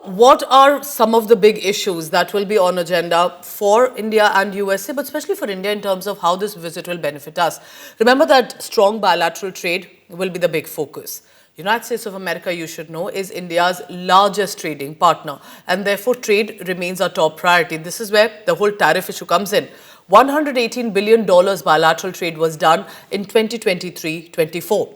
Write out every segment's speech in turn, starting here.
What are some of the big issues that will be on agenda for India and USA, but especially for India in terms of how this visit will benefit us? Remember that strong bilateral trade will be the big focus. United States of America, you should know, is India's largest trading partner, and therefore trade remains our top priority. This is where the whole tariff issue comes in. $118 billion bilateral trade was done in 2023-24.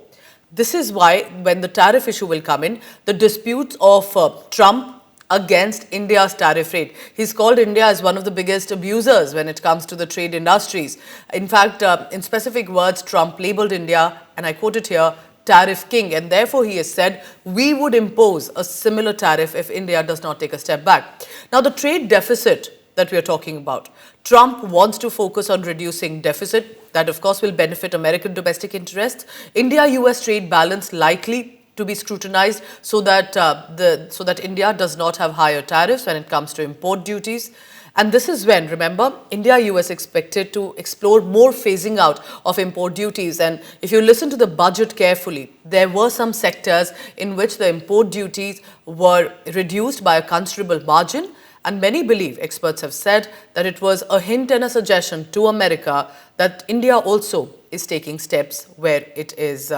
This is why when the tariff issue will come in, the disputes of Trump against India's tariff rate. He's called India as one of the biggest abusers when it comes to the trade industries. In fact, in specific words, Trump labeled India, and I quote it here, tariff king, and therefore he has said we would impose a similar tariff if India does not take a step back. Now, the trade deficit that we are talking about, Trump wants to focus on reducing deficit. That, of course, will benefit American domestic interests. India-US trade balance likely to be scrutinized so that India does not have higher tariffs when it comes to import duties. And this is when, remember, India-US expected to explore more phasing out of import duties. And if you listen to the budget carefully, there were some sectors in which the import duties were reduced by a considerable margin. And many believe, experts have said, that it was a hint and a suggestion to America that India also is taking steps where it is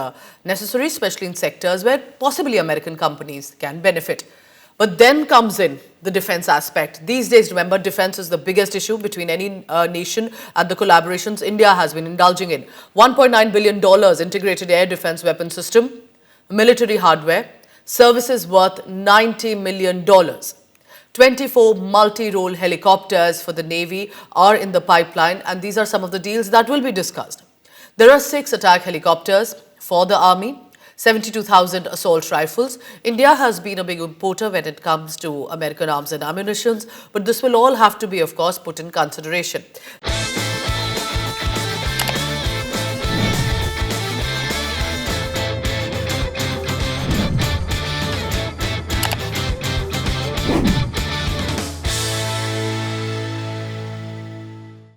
necessary, especially in sectors where possibly American companies can benefit. But then comes in the defense aspect. These days, remember, defense is the biggest issue between any nation, and the collaborations India has been indulging in. $1.9 billion integrated air defense weapon system, military hardware, services worth $90 million. 24 multi-role helicopters for the Navy are in the pipeline, and these are some of the deals that will be discussed. There are 6 attack helicopters for the Army, 72,000 assault rifles. India has been a big importer when it comes to American arms and ammunition, but this will all have to be, of course, put in consideration.